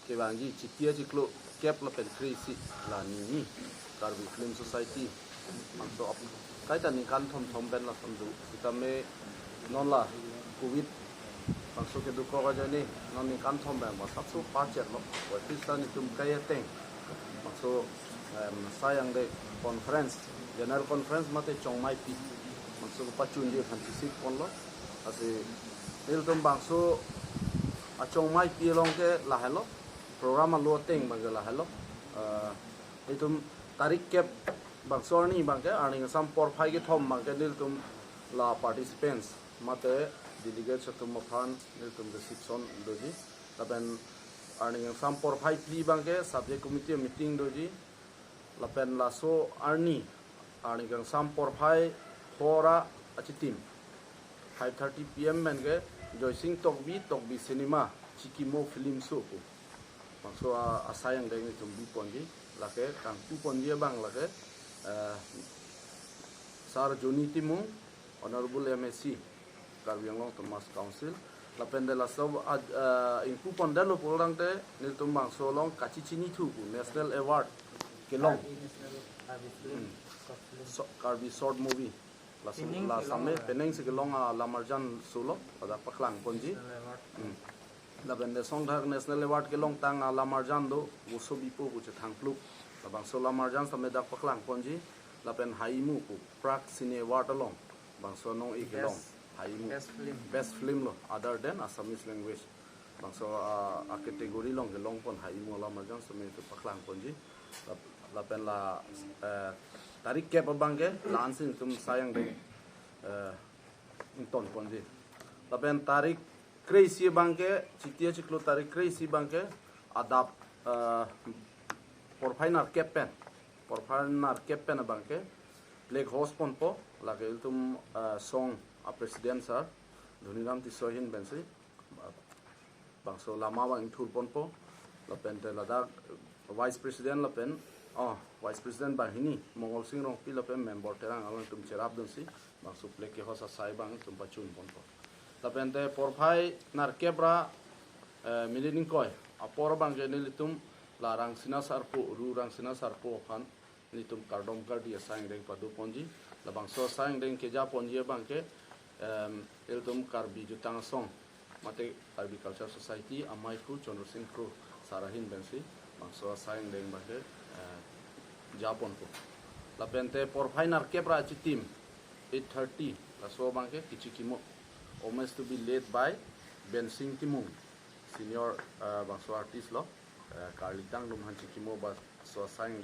kebangi citia ciklo kep la pen krisi la ni Karbi Film Society so kaitan ni kan thom ben la samdu kita me non la covid so ke du ko ga jani non ni kan thom ben ma satsu pa cher lo wa tisani tum kaya teng so sayang de conference general conference mate Chongmaipi so pachun dia kan tisik pon lo ase il tum bangso a Chongmaipi long ke la hello program lo teng bang la hello itum tarik kep bangso ni bang ke earning some por phai ke thom bang ke nil tum la participants mate delegates tum aphan nil tum the section doji taben earning some por phai pli bang ke subject committee meeting doji lapen la so earning some por phai hora achi team 5:30 PM men ke joising tokbi cinema chikimo film show ko so asayang deng tum bi ponji lake kang tu ponji bang lake sar joni timu honorable MSc Karbi Thomas Council lapen de la sob inku pondalo pulang te nil tum bang so long kachichini thu national award kelong Karbi short movie la samme peneng se kelong la marjan solo pada paklang ponji la bende song dhar national award kelong tang la marjan do uso bipo bu che thangpluk la bang so la marjan samme dak paklang ponji la pen haimu ku prak cine award along bang so nong e kelong haimu best film lo other than Assamese language bang so a category long kelong pon haimu la marjan samme to paklang ponji la pen la tarik ke pabangge lansing tum sayang de inton ponji la pen tarik crazy bangke citia ciklo tarik crazy bangke adap por final captain bangke lake host ponpo lage tum song a president sir dhuniram tisohin bensi bangso lama bang thur ponpo la pen te ladak vice president la pen vice president bahini mongol sing rong pi la pen member terang alon tum cherap donsi bangso lake host sai bang tum pachun ponpo tapente porphai nar kebra milining koi apor bang nilitum larang sina sarpo rurang sina sarpo khan nilitum kardom kardi asang deng padu ponji labang so sang deng keja ponji bang ke iltum karbi jutang song mate Karbi Culture Society amai ku chonur sing kru sarahin bensi bang so sang deng bang ke japon ko lapente porphai nar kebra chi team 8:30 la so bang ke kichikimo almost to be led by Ben Singh Timung, senior bangso artist lo, Karli Tang Lumhan Chikimo bas so sang